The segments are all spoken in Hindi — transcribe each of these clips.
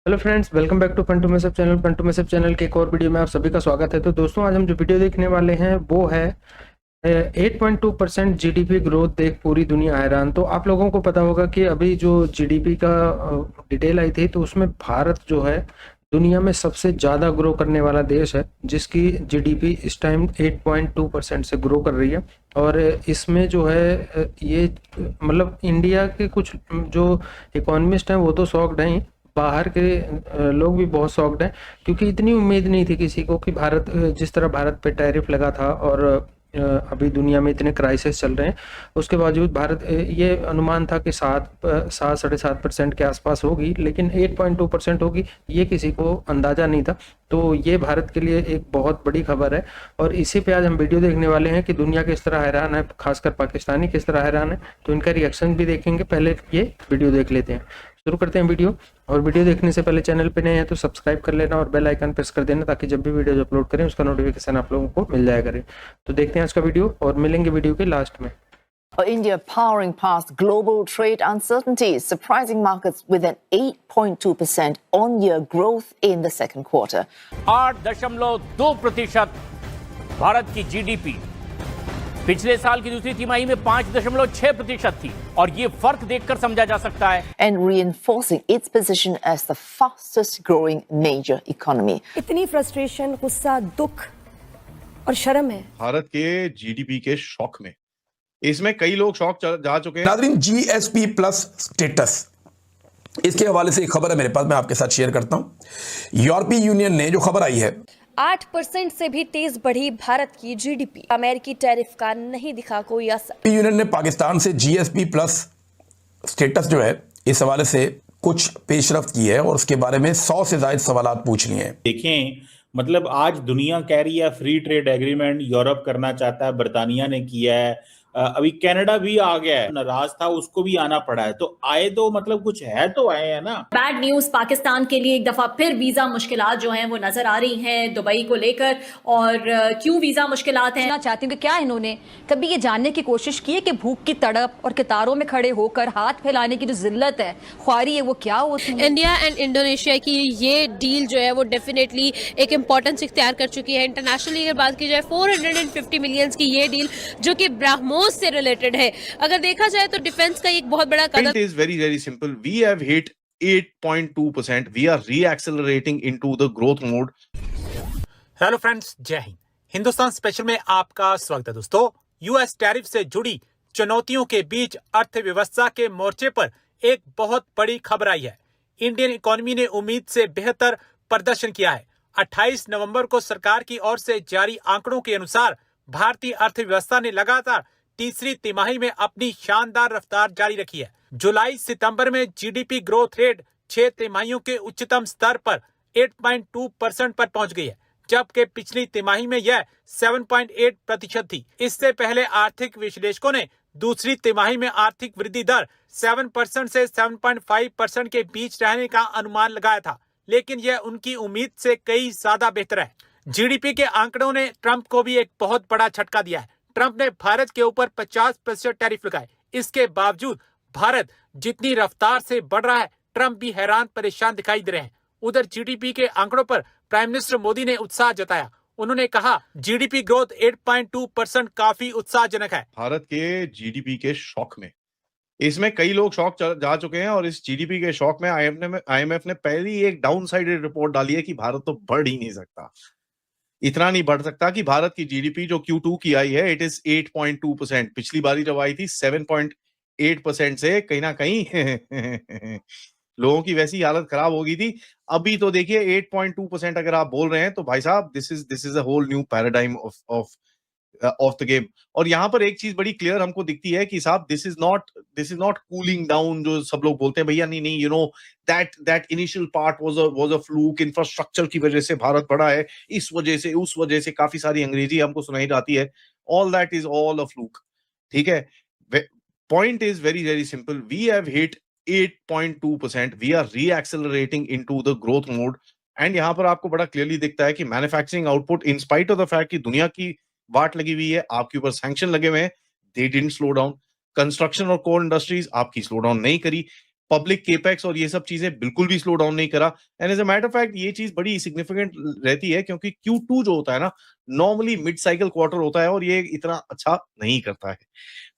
Hello friends, welcome back to Funtoo mess up channel. Funtoo mess up channel के एक और वीडियो में आप सभी का स्वागत है। तो दोस्तों, आज हम जो वीडियो देखने वाले हैं वो है 8.2% जीडीपी ग्रोथ देख पूरी दुनिया हैरान। तो आप लोगों को पता होगा कि अभी जो जीडीपी का डिटेल आई थी, तो उसमें भारत जो है दुनिया में सबसे ज़्यादा ग्रो करने वाला देश है, जिसकी जीडीपी इस टाइम 8.2% से ग्रो कर रही है। और इसमें जो है ये मतलब इंडिया के कुछ जो इकोनॉमिस्ट हैं वो तो शॉक्ड हैं, बाहर के लोग भी बहुत शॉक्ड हैं, क्योंकि इतनी उम्मीद नहीं थी किसी को कि भारत जिस तरह भारत पे टैरिफ लगा था और अभी दुनिया में इतने क्राइसिस चल रहे हैं, उसके बावजूद भारत ये अनुमान था कि 7-7.5% के आसपास होगी, लेकिन 8.2% होगी ये किसी को अंदाज़ा नहीं था। तो ये भारत के लिए एक बहुत बड़ी खबर है और इसी पे आज हम वीडियो देखने वाले हैं कि दुनिया किस तरह हैरान है, खासकर पाकिस्तानी किस तरह हैरान है। तो इनका रिएक्शन भी देखेंगे, पहले ये वीडियो देख लेते हैं। शुरू करते हैं वीडियो। और वीडियो देखने से पहले चैनल पे नए हैं तो सब्सक्राइब कर लेना और बेल आइकन प्रेस कर देना, ताकि जब भी वीडियो अपलोड करें उसका नोटिफिकेशन आप लोगों को मिल जाया करे। तो देखते हैं आज का वीडियो और मिलेंगे वीडियो के लास्ट में। India powering past global trade uncertainties, surprising markets with an 8.2% on-year growth in the second quarter. 8.2% Bharat की जीडीपी पिछले साल की दूसरी तिमाही में 5.6% थी, और ये फर्क देखकर समझा जा सकता है। And reinforcing its position as the fastest growing major economy. इतनी फ्रस्ट्रेशन, गुस्सा, दुख और शर्म है भारत के जीडीपी के शौक में। इसमें कई लोग शौक जा चुके हैं। नाज़रीन, जीएसपी प्लस स्टेटस, इसके हवाले से एक खबर है मेरे पास, मैं आपके साथ शेयर करता हूं। यूरोपीय यूनियन ने जो खबर आई है, 8% से भी तेज बढ़ी भारत की जीडीपी। अमेरिकी टैरिफ का नहीं दिखा कोई असर। यूनियन ने पाकिस्तान से जीएसपी प्लस स्टेटस जो है इस हवाले से कुछ पेशरफ्त की है और उसके बारे में 100 से ज्यादा सवाल पूछ लिए हैं। देखें, मतलब आज दुनिया कह रही है फ्री ट्रेड एग्रीमेंट यूरोप करना चाहता है, बर्तानिया ने किया है, अभी कनाडा भी आ गया है, नाराज था उसको भी आना पड़ा है। तो आए तो मतलब कुछ है तो आए है ना। बैड न्यूज पाकिस्तान के लिए एक दफा फिर वीजा मुश्किलात जो हैं वो नजर आ रही हैं दुबई को लेकर। और क्यों वीजा मुश्किलात हैं? चाहती हूँ कि क्या इन्होंने कभी ये जानने की कोशिश की है कि भूख की तड़प और कतारों में खड़े होकर हाथ फैलाने की जो जिल्लत है, ख्वारी है, वो क्या होती है? इंडिया एंड इंडोनेशिया की ये डील जो है वो डेफिनेटली एक इम्पोर्टेंस इख्तियार कर चुकी है इंटरनेशनली। अगर बात की जाए 450 मिलियन की ये डील जो कि ब्राह्मोस से रिलेटेड है, अगर देखा जाए तो डिफेंस का एक बहुत बड़ा कदम। It is very very simple. We have hit 8.2%. We are reaccelerating into the growth mode. Hello friends, जय हिंद। हिंदुस्तान स्पेशल में आपका स्वागत है। दोस्तों, यूएस टैरिफ से जुड़ी चुनौतियों के बीच अर्थव्यवस्था के मोर्चे पर एक बहुत बड़ी खबर आई है। इंडियन इकोनॉमी ने उम्मीद से बेहतर प्रदर्शन किया है। 28 नवंबर को सरकार की ओर से जारी आंकड़ों के अनुसार भारतीय अर्थव्यवस्था ने लगातार तीसरी तिमाही में अपनी शानदार रफ्तार जारी रखी है। जुलाई सितंबर में जीडीपी ग्रोथ रेट 6 तिमाहियों के उच्चतम स्तर पर 8.2% पर पहुंच गई है, जबकि पिछली तिमाही में यह 7.8% थी। इससे पहले आर्थिक विश्लेषकों ने दूसरी तिमाही में आर्थिक वृद्धि दर 7% से 7.5% के बीच रहने का अनुमान लगाया था, लेकिन यह उनकी उम्मीद से कई ज्यादा बेहतर है। जीडीपी के आंकड़ों ने ट्रंप को भी एक बहुत बड़ा झटका दिया है। ट्रंप ने भारत के ऊपर 50% टैरिफ लगाए। इसके बावजूद भारत जितनी रफ्तार से बढ़ रहा है, ट्रंप भी हैरान परेशान दिखाई दे रहे हैं। उधर जीडीपी के आंकड़ों पर प्राइम मिनिस्टर मोदी ने उत्साह जताया। उन्होंने कहा, जीडीपी ग्रोथ 8.2% काफी उत्साहजनक है। भारत के जीडीपी के शौक में। इसमें कई लोग शौक जा चुके हैं और इस जीडीपी के शौक में आईएमएफ ने पहली एक डाउन साइडेड रिपोर्ट डाली है कि भारत तो बढ़ ही नहीं सकता, इतना नहीं बढ़ सकता कि भारत की जीडीपी जो Q2 की आई है, इट इज 8.2%। पिछली बारी जब आई थी 7.8% से कहीं ना कहीं लोगों की वैसी हालत खराब हो गई थी। अभी तो देखिए 8.2% अगर आप बोल रहे हैं तो भाई साहब this is a whole new paradigm of the game. और यहाँ पर एक चीज बड़ी क्लियर हमको दिखती है कि साहब this is not cooling down, जो सब लोग बोलते हैं भैया नहीं you know that initial part was a fluke, infrastructure की वजह से भारत बढ़ा है, इस वजह से उस वजह से, काफी सारी अंग्रेजी हमको सुनाई जाती है। All that is all a fluke, ठीक है। Point is very very simple, we have hit 8.2%. We are reaccelerating into the growth mode. And यहाँ पर आपको बड़ा क्लियरली दिखता है कि manufacturing output, in spite of the fact कि दुनिया की वाट लगी हुई है, आपके ऊपर सैंक्शन लगे हुए हैं, they didn't slow down. Construction और कोर इंडस्ट्रीज आपकी स्लो डाउन नहीं करी। पब्लिक केपेक्स और ये सब चीजें बिल्कुल भी स्लो डाउन नहीं करा। And as a matter of fact ये चीज बड़ी सिग्निफिकेंट रहती है क्योंकि Q2 जो होता है ना, नॉर्मली मिड साइकिल क्वार्टर होता है और ये इतना अच्छा नहीं करता है।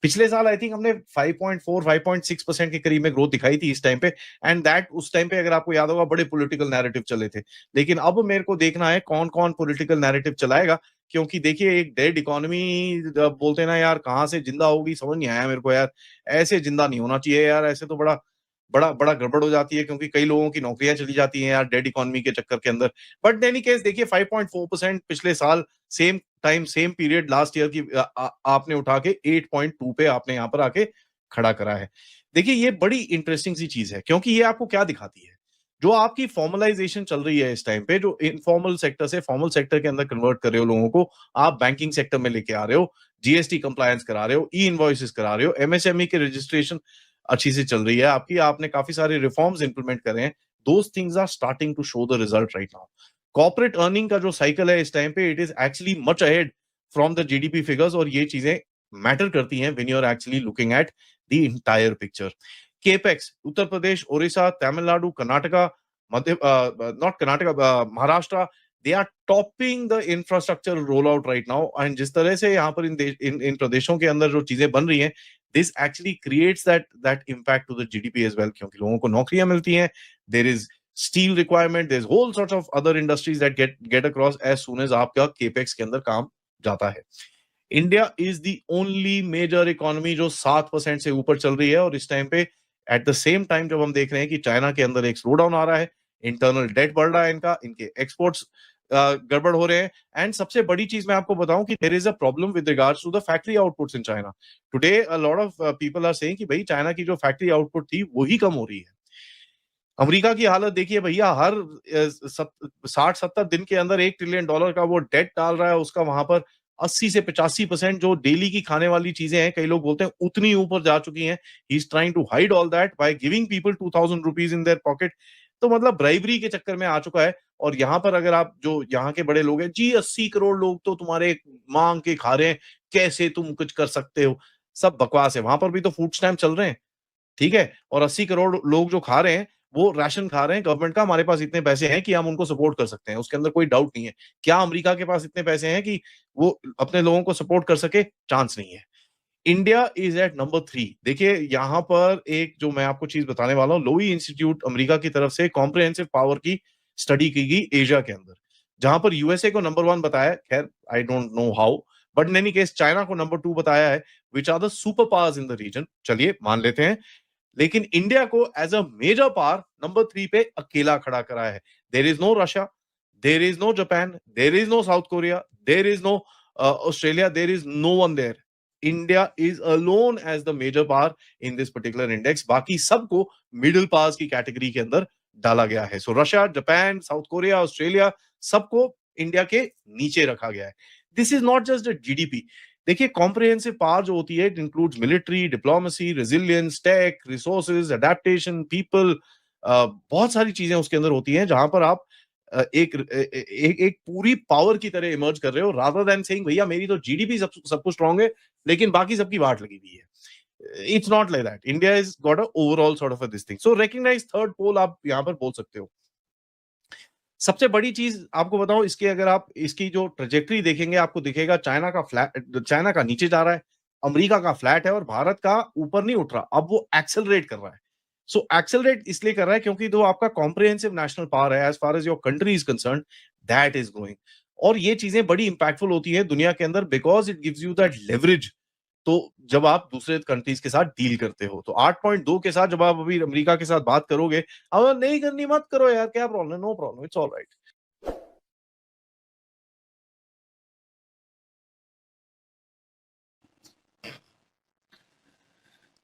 पिछले साल आई थिंक हमने 5.4-5.6% के करीब में ग्रोथ दिखाई थी इस टाइम पे, एंड दैट उस टाइम पे अगर आपको याद होगा बड़े पॉलिटिकल नैरेटिव चले थे। लेकिन अब मेरे को देखना है कौन कौन पॉलिटिकल नैरेटिव चलाएगा, क्योंकि देखिए एक डेड इकोनॉमी बोलते हैं ना यार, कहाँ से जिंदा होगी समझ नहीं आया मेरे को यार। ऐसे जिंदा नहीं होना चाहिए यार, ऐसे तो बड़ा बड़ा बड़ा गड़बड़ हो जाती है क्योंकि कई लोगों की नौकरियां चली जाती हैं यार डेड इकोनॉमी के चक्कर के अंदर। बट एनी केस देखिए 5.4% पिछले साल same time same period last year की आपने उठा के 8.2 पे आपने यहाँ पर आके खड़ा करा है। देखिए ये बड़ी इंटरेस्टिंग सी चीज है क्योंकि ये आपको क्या दिखाती है, जो आपकी फॉर्मलाइजेशन चल रही है इस टाइम पे, जो इनफॉर्मल सेक्टर से फॉर्मल सेक्टर के अंदर कन्वर्ट कर रहे हो लोगों को, आप बैंकिंग सेक्टर में लेके आ रहे हो, जीएसटी कंप्लायंस करा रहे हो, ई इनवॉइसेस करा रहे हो, एमएसएमई के रजिस्ट्रेशन अच्छी से चल रही है आपकी, आपने काफी सारे रिफॉर्म्स इंप्लीमेंट करे हैं। Those things are starting to show the result right now. Corporate earning का जो साइकिल है इस टाइम पे, it is actually much ahead from the GDP figures, और ये चीजें मैटर करती हैं when you are actually looking at the entire picture. Capex Uttar Pradesh, Odisha, Tamil Nadu, Karnataka, not Karnataka, Maharashtra, they are topping the infrastructure roll out right now. And जिस तरह से यहाँ पर इन प्रदेशों के अंदर जो चीजें बन रही हैं, this actually creates that impact to the GDP as well, क्योंकि लोगों को नौकरियां मिलती हैं, there is steel requirement, there's whole sorts of other industries that get across as soon as आपका capex के अंदर काम जाता है। India is the only major economy जो 7% से ऊपर चल रही है, और इस टाइम पे एट द सेम टाइम जब हम देख रहे हैं कि चाइना के अंदर एक स्लो डाउन आ रहा है, इंटरनल डेट बढ़ रहा है इनका, इनके एक्सपोर्ट्स गड़बड़ हो रहे हैं। एंड सबसे बड़ी चीज मैं आपको बताऊं कि there is a problem with regards to the factory outputs in China today. A lot of people are saying कि भाई चाइना की जो फैक्ट्री आउटपुट थी वही कम हो रही है। अमेरिका की हालत देखिए भैया, हर 60-70 दिन के अंदर $1 ट्रिलियन का वो डेट डाल रहा है, उसका वहां पर 80 से 85% जो डेली की खाने वाली चीजें हैं, कई लोग बोलते हैं उतनी ऊपर जा चुकी हैं। He is trying to hide all that by giving people 2000 rupees in their pocket. तो मतलब ब्राइबरी के चक्कर में आ चुका है। और यहाँ पर अगर आप जो यहाँ के बड़े लोग हैं, जी 80 करोड़ लोग तो तुम्हारे मांग के खा रहे हैं, कैसे तुम कुछ कर सकते हो, सब बकवास है। वहां पर भी तो फूड स्टैम्प चल रहे हैं, ठीक है, और 80 करोड़ लोग जो खा रहे हैं वो राशन खा रहे हैं गवर्नमेंट का। हमारे पास इतने पैसे हैं कि हम उनको सपोर्ट कर सकते हैं, उसके अंदर कोई डाउट नहीं है। क्या अमेरिका के पास इतने पैसे हैं कि वो अपने लोगों को सपोर्ट कर सके? चांस नहीं है। India is at number 3। देखिए यहाँ पर एक जो मैं आपको चीज बताने वाला हूँ, लोई इंस्टीट्यूट अमेरिका की तरफ से कॉम्प्रिहेंसिव पावर की स्टडी की गई एशिया के अंदर, जहां पर यूएसए को नंबर 1 बताया, खैर I don't know how, but in any case China को नंबर 2 बताया है, which are the super powers in the region. चलिए मान लेते हैं, लेकिन इंडिया को as a major power number 3 पे अकेला खड़ा करा है। There is no Russia, there is no Japan, there is no South Korea, there is no Australia, there is no one there. India is alone as the major power in this particular index. बाकी सबको मिडिल पावर्स की कैटेगरी के अंदर डाला गया है। So Russia, Japan, South Korea, Australia, सबको इंडिया के नीचे रखा गया है। This is not just the GDP. देखिए कॉम्प्रिहेंसिव पावर जो होती है, it includes military, diplomacy, resilience, tech, resources, adaptation, people, बहुत सारी चीजें उसके अंदर होती हैं, जहां पर आप एक पूरी पावर की तरह इमर्ज कर रहे हो, रादर देन सेइंग भैया मेरी तो जीडीपी सब कुछ स्ट्रांग है लेकिन बाकी सबकी वाट लगी हुई है। It's not like that. India is got a overall sort of a this thing. So recognise third pole आप यहां पर बोल सकते हो। सबसे बड़ी चीज आपको बताऊं, इसके अगर आप इसकी जो ट्रेजेक्टरी देखेंगे आपको दिखेगा चाइना का फ्लैट, चाइना का नीचे जा रहा है, अमेरिका का फ्लैट है और भारत का ऊपर नहीं उठ रहा। अब वो एक्सेलरेट कर रहा है। सो एक्सेलरेट इसलिए कर रहा है क्योंकि जो आपका कॉम्प्रिहेंसिव नेशनल पावर है, as far as your country is concerned, that is growing. और ये चीजें बड़ी इंपैक्टफुल होती है दुनिया के अंदर, because it gives you that leverage. तो जब आप दूसरे कंट्रीज के साथ डील करते हो, तो 8.2 के साथ जब आप अभी अमेरिका के साथ बात करोगे, अब नहीं करनी मत करो यार, क्या problem, no problem, it's all right.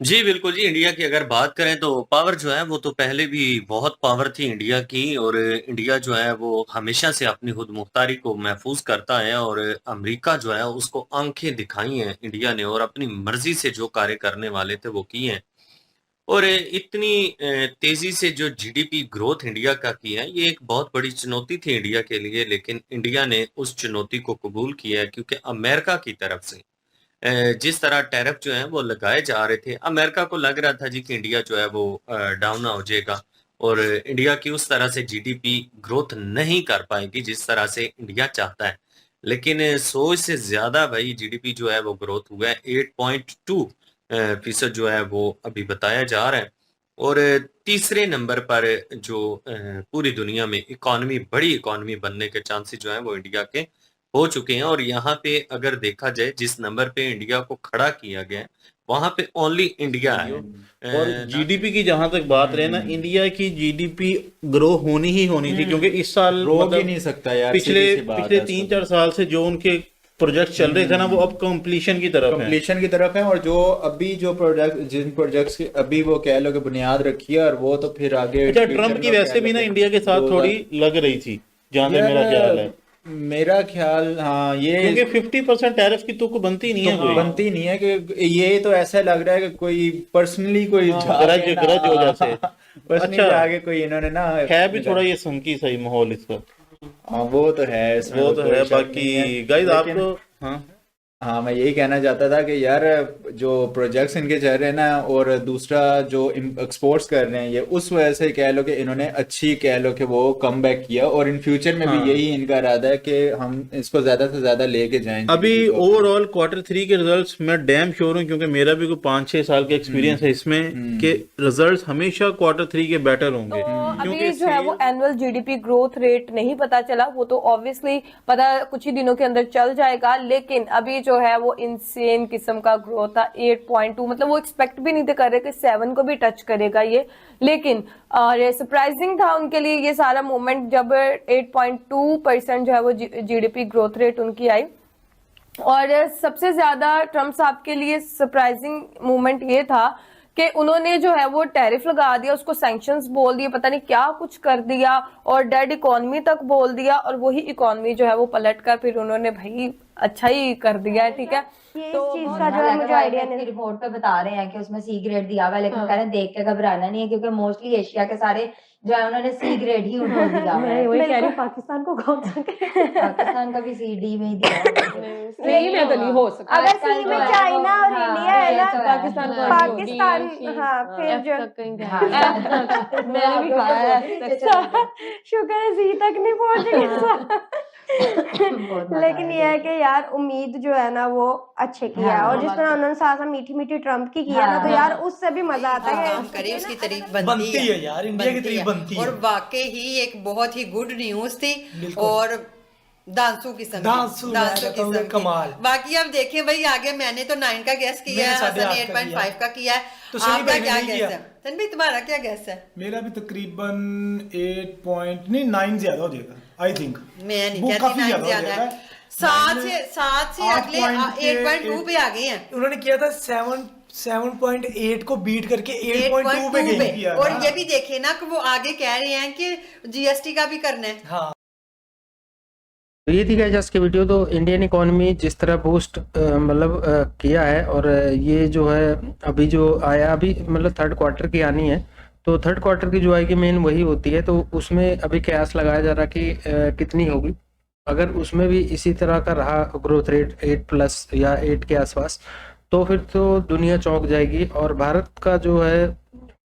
जी, बिल्कुल जी। इंडिया की अगर बात करें तो पावर जो है वो तो पहले भी बहुत पावर थी इंडिया की, और इंडिया जो है वो हमेशा से अपनी खुद मुख्तारी को महफूज करता है, और अमेरिका जो है उसको आंखें दिखाई हैं इंडिया ने, और अपनी मर्जी से जो कार्य करने वाले थे वो किए हैं। और इतनी तेजी से जो जीडीपी ग्रोथ इंडिया का की है, ये एक बहुत बड़ी चुनौती थी इंडिया के लिए, लेकिन इंडिया ने उस चुनौती को कबूल किया है, क्योंकि अमेरिका की तरफ से जिस तरह टैरिफ जो है वो लगाए जा रहे थे, अमेरिका को लग रहा था जी कि इंडिया जो है वो डाउन हो जाएगा और इंडिया की उस तरह से जीडीपी ग्रोथ नहीं कर पाएगी जिस तरह से इंडिया चाहता है। लेकिन 100 से ज्यादा भाई जीडीपी जो है वो ग्रोथ हुआ है, 8.2% जो है वो अभी बताया जा रहा है। और तीसरे नंबर पर जो पूरी दुनिया में इकोनॉमी, बड़ी इकोनॉमी बनने के चांसेस जो है वो इंडिया के हो चुके हैं। और यहाँ पे अगर देखा जाए जिस नंबर पे इंडिया को खड़ा किया गया है वहां पे ओनली इंडिया है। और जीडीपी की जहां तक बात रहे ना, इंडिया की जीडीपी ग्रो होनी ही होनी थी, क्योंकि इस साल रोक ही नहीं सकता यार, पिछले 3-4 साल से जो उनके प्रोजेक्ट चल रहे थे ना वो अब कंप्लीशन की तरफ है। और जो अभी जो प्रोजेक्ट, जिन प्रोजेक्ट्स की अभी वो कह लो कि बुनियाद रखी है, और वो तो फिर आगे। अच्छा, ट्रम्प की वैसे भी ना इंडिया के साथ थोड़ी लग रही थी जहां तक मेरा ख्याल है। मेरा ख्याल हाँ, ये क्योंकि 50% टैरिफ की तुक बनती नहीं है, बनती नहीं है कि ये तो ऐसा लग रहा है कि कोई पर्सनली कोई ग्रज हो जाते पर्सनली जाके कोई इन्होंने ना है भी थोड़ा ये संकी सही माहौल इसका। हाँ वो तो है, वो तो है। बाकी गाइस आपको हाँ मैं यही कहना चाहता था कि यार जो प्रोजेक्ट्स इनके चल रहे हैं ना, और दूसरा जो एक्सपोर्ट्स कर रहे हैं, ये उस वजह से कह लो कि इन्होंने अच्छी कह लो कि वो कम बैक किया, और इन फ्यूचर में भी यही इनका इरादा है कि हम इसको ज्यादा से ज्यादा लेके जाएंगे। अभी ओवरऑल Q3 के रिजल्ट्स मैं डैम श्योर हूँ, क्योंकि मेरा भी कोई 5-6 साल का एक्सपीरियंस है इसमें, कि रिजल्ट्स हमेशा Q3 के बेटर होंगे। अभी जो है वो एनुअल जीडीपी ग्रोथ रेट नहीं पता चला, वो तो ऑब्वियसली पता कुछ ही दिनों के अंदर चल जाएगा, लेकिन अभी जो है वो इनसेन किस्म का ग्रोथ था 8.2, मतलब वो एक्सपेक्ट भी नहीं थे कर रहे कि 7 को भी टच करेगा ये, लेकिन सरप्राइजिंग था उनके लिए ये सारा मूवमेंट जब 8.2% जो है वो जीडीपी ग्रोथ रेट उनकी आई। और सबसे ज्यादा ट्रम्प साहब के लिए सरप्राइजिंग मूवमेंट ये था कि उन्होंने जो है वो टैरिफ लगा दिया, उसको सैंक्शंस बोल दिए, पता नहीं क्या कुछ कर दिया, और डेड इकोनॉमी तक बोल दिया, और वही इकोनॉमी जो है वो पलट कर फिर उन्होंने भाई अच्छा ही कर दिया है। ठीक है, तो इस चीज का जो है मुझे आइडिया नहीं। रिपोर्ट पे बता रहे हैं कि उसमें सी ग्रेड दिया हुआ है, लेकिन कह रहे हैं देख के घबराना नहीं है, क्योंकि मोस्टली एशिया के सारे जो है उन्होंने सी ग्रेड ही उनको दिया हुआ है। वही कह रही हूं, पाकिस्तान को कौन सा पाकिस्तान का भी सी डी में ही दिया है। सी में तो नहीं हो सकता, अगर सी में चाइना और इंडिया है ना, पाकिस्तान हाँ फिर जो मैंने भी खाया है, शुक्र है सी तक नहीं पहुंचे। लेकिन ये है कि यार उम्मीद जो है ना वो अच्छे की है, और जिस तरह उन्होंने साथ मीठी मीठी ट्रम्प की किया ना, तो यार उससे भी मजा आता है। करे उसकी तारीफ बनती है यार, इंडिया की तारीफ बनती है, और वाकई ही एक बहुत ही गुड न्यूज थी, और दांसू किस्म कमाल। बाकी आप देखें भाई, आगे मैंने तो 9 का गैस किया है, हसन 8.5 का किया है, तो आपका क्या गैस है? तनवीर तुम्हारा क्या गैस है? मेरा भी तकरीबन 9 ज्यादा हो जाएगा आई थिंक। मैं नहीं कहती 9 ज्यादा है, 7 से अगले 8.2 पे आ गए हैं। उन्होंने किया था 7.8 को बीट करके 8.2 पे गए। और ये भी देखे ना कि वो आगे कह रहे हैं कि जीएसटी का भी करना है। हाँ, तो ये थी गाइस आज की वीडियो। तो इंडियन इकोनॉमी जिस तरह बूस्ट मतलब किया है, और ये जो है अभी जो आया, अभी मतलब थर्ड क्वार्टर की आनी है, तो थर्ड क्वार्टर की जो आएगी मेन वही होती है, तो उसमें अभी कयास लगाया जा रहा कि कितनी होगी। अगर उसमें भी इसी तरह का रहा ग्रोथ रेट 8+ या 8 के आसपास, तो फिर तो दुनिया चौंक जाएगी। और भारत का जो है,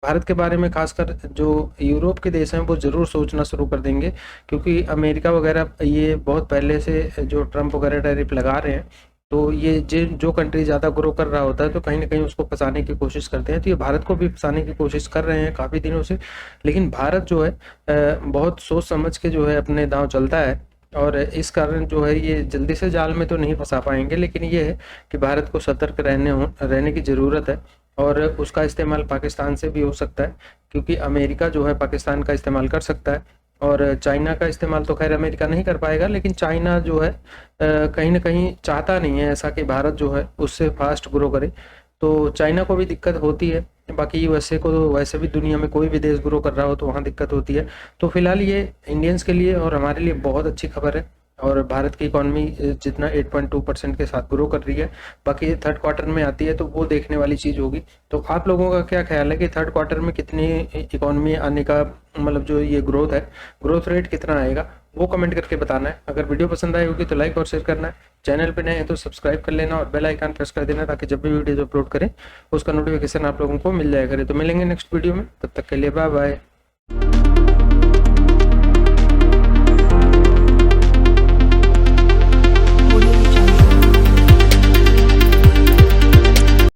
भारत के बारे में खासकर जो यूरोप के देश हैं वो ज़रूर सोचना शुरू कर देंगे, क्योंकि अमेरिका वगैरह ये बहुत पहले से जो ट्रम्प वगैरह टैरिफ लगा रहे हैं, तो ये जो कंट्री ज़्यादा ग्रो कर रहा होता है तो कहीं ना कहीं उसको फंसाने की कोशिश करते हैं। तो ये भारत को भी फंसाने की कोशिश कर रहे हैं काफ़ी दिनों से, लेकिन भारत जो है बहुत सोच समझ के जो है अपने दांव चलता है, और इस कारण जो है ये जल्दी से जाल में तो नहीं फंसा पाएंगे। लेकिन ये है कि भारत को सतर्क रहने की ज़रूरत है, और उसका इस्तेमाल पाकिस्तान से भी हो सकता है, क्योंकि अमेरिका जो है पाकिस्तान का इस्तेमाल कर सकता है, और चाइना का इस्तेमाल तो खैर अमेरिका नहीं कर पाएगा, लेकिन चाइना जो है कहीं ना कहीं चाहता नहीं है ऐसा कि भारत जो है उससे फास्ट ग्रो करे, तो चाइना को भी दिक्कत होती है। बाकी यूएसए को तो वैसे भी दुनिया में कोई भी देश ग्रो कर रहा हो तो वहाँ दिक्कत होती है। तो फिलहाल ये इंडियंस के लिए और हमारे लिए बहुत अच्छी खबर है, और भारत की इकोनॉमी जितना 8.2% के साथ ग्रो कर रही है, बाकी थर्ड क्वार्टर में आती है तो वो देखने वाली चीज़ होगी। तो आप लोगों का क्या ख्याल है कि थर्ड क्वार्टर में कितनी इकोनॉमी आने का मतलब जो ये ग्रोथ है, ग्रोथ रेट कितना आएगा, वो कमेंट करके बताना है। अगर वीडियो पसंद आई होगी तो लाइक और शेयर करना है, चैनल पे नए हैं तो सब्सक्राइब कर लेना और बेल आइकन प्रेस कर देना ताकि जब भी वीडियो अपलोड करें उसका नोटिफिकेशन आप लोगों को मिल जाया करे। तो मिलेंगे नेक्स्ट वीडियो में, तब तक के लिए बाय बाय।